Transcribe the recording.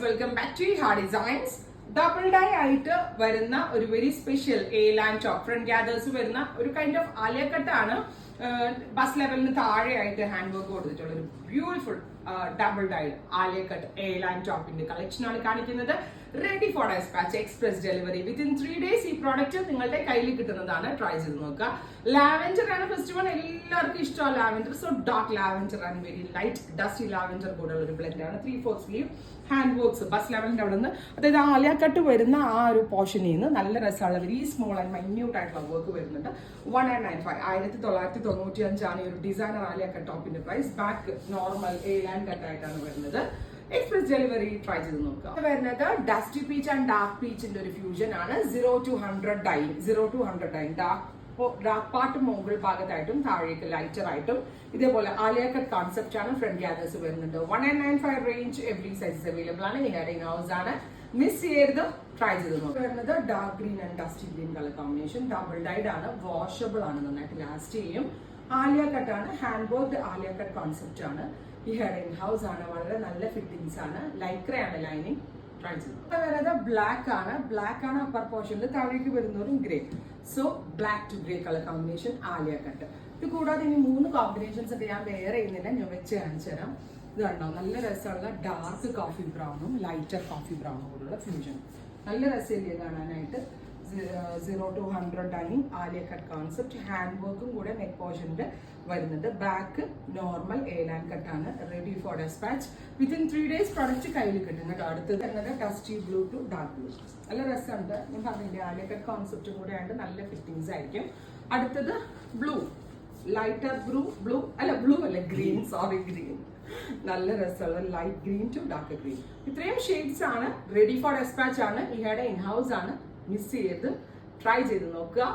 Welcome back to hard designs. Double dye ആയിട്ട് വരുന്ന ഒരു very special elan top front gathers വരുന്ന ഒരു കൈൻഡ് ഓഫ് ആലിയക്കട്ടാണ്. ബസ് ലെവലിന് താഴെയായിട്ട് ഹാൻഡ് വർക്ക് കൊടുത്തിട്ടുള്ള ഒരു ബ്യൂട്ടിഫുൾ ഡബിൾ ഡൈ ആലിയക്കട്ട് എലാൻ ടോപ്പിന്റെ കളക്ഷൻ ആണ് കാണിക്കുന്നത്. Ready for despatch, express delivery within 3 days ഈ പ്രോഡക്റ്റ് നിങ്ങളുടെ കയ്യിൽ കിട്ടുന്നതാണ്. ട്രൈ ചെയ്ത് നോക്കുക. ലാവെൻഡർ ആണ് ഫസ്റ്റ് വൺ. എല്ലാവർക്കും ഇഷ്ടമാണ് lavender. So dark lavender and very light dusty lavender കൂടെ ഒരു ബ്ലെൻഡ് ആണ്. 3/4 സ്ലീവ് ഹാൻഡ് വർക്ക്സ് ബസ് ലെവലിന്റെ അവിടെ നിന്ന്, അതായത് ആലിയക്കട്ട് വരുന്ന ആ ഒരു പോർഷനിൽ നിന്ന് നല്ല രസമുള്ള വെരി സ്മോൾ ആൻഡ് മൈന്യൂട്ട് ആയിട്ടുള്ള വർക്ക് വരുന്നുണ്ട്. 1995 1995 ഈ ഒരു ഡിസൈനർ ആലിയക്കട്ട് ടോപ്പിന്റെ price. Back normal A line cut ആയിട്ടാണ് വരുന്നത്. എക്സ്പ്രസ് ഡെലിവറി ട്രൈ ചെയ്ത് നോക്കുക. വരുന്നത് ഡസ്റ്റി പീച്ച് ആൻഡ് ഡാർക്ക് പീച്ചിന്റെ ഒരു ഫ്യൂഷൻ ആണ്. 0 to 100 dye. 0 to 100 dye dark part മുകൾ ഭാഗത്തായിട്ടും താഴേക്ക് ലൈറ്റർ ആയിട്ടും ഇതേപോലെ ആലിയക്കട്ട് കോൺസെപ്റ്റ് ആണ്. ഫ്രണ്ട് ഗ്യാദേഴ്സ് വരുന്നുണ്ട്. 1995 റേഞ്ച് എവറി സൈസസ് അവൈലബിൾ ആണ്. നിങ്ങളുടെ ഇൻ ഹൗസ് ആണ്. മിസ് ചെയ്യരുത്, ട്രൈ ചെയ്ത് നോക്കുക. വരുന്നത് dark green and dusty green colour combination. Double died ആണ്. വാഷബിൾ ആണ്. നന്നായിട്ട് ലാസ്റ്റ് ചെയ്യും. ആലിയക്കട്ട് ആണ്. ഹാൻഡ് വർക്ക് ആലിയക്കട്ട് കോൺസെപ്റ്റ് ആണ്. ഈ ഹെഡ് ഇൻ ഹൗസ് ആണ്. വളരെ നല്ല ഫിറ്റിംഗ്സ് ആണ്. ലൈക്രയാണ് ലൈനിങ്. ട്രൈ ചെയ്തു. വരുന്നത് ബ്ലാക്ക് ആണ്. ബ്ലാക്ക് ആണ് അപ്പർ പോർഷനിൽ. താഴേക്ക് വരുന്നതും grey. So black to grey colour combination Alia cut. ഇത് കൂടാതെ ഇനി 3 കോമ്പിനേഷൻസ് ഒക്കെ ഞാൻ വേറെ ചെയ്യുന്നില്ല, ഞാൻ വെച്ച് കാണിച്ചു തരാം. ഇത് കണ്ടോ, നല്ല രസമുള്ള ഡാർക്ക് കോഫി ബ്രൗണും ലൈറ്റർ കോഫി ബ്രൗണും കൂടെയുള്ള ഫ്യൂഷൻ. നല്ല രസമില്ലേ കാണാനായിട്ട്. 0 to 100 dyeing Alia cut concept. Hand വർക്കും കൂടെ നെക്ക് പോർഷനിൽ വരുന്നുണ്ട്. ബാക്ക് നോർമൽ എലാൻ കട്ടാണ്. Ready for despatch within 3 days product കയ്യിൽ കിട്ടും കേട്ടോ. അടുത്തത് എന്നത് dusty blue to dark blue. നല്ല രസമുണ്ട്. ഞാൻ പറഞ്ഞില്ലേ ആലിയക്കട്ട് കോൺസെപ്റ്റും കൂടെ ആയിട്ട് നല്ല ഫിറ്റിംഗ്സ് ആയിരിക്കും. അടുത്തത് ബ്ലൂ, ലൈറ്റർ ബ്ലൂ അല്ല ഗ്രീൻ, സോറി ഗ്രീൻ. നല്ല രസമുള്ള light green to dark green. ഇത്രയും ഷെയ്ഡ്സ് ആണ്. റെഡി ഫോർ ഡെസ്പാച്ച് ആണ്. ഇഹയുടെ ഇൻ ഹൗസ് ആണ്. മിസ് ചെയ്ത് ട്രൈ ചെയ്ത് നോക്കുക.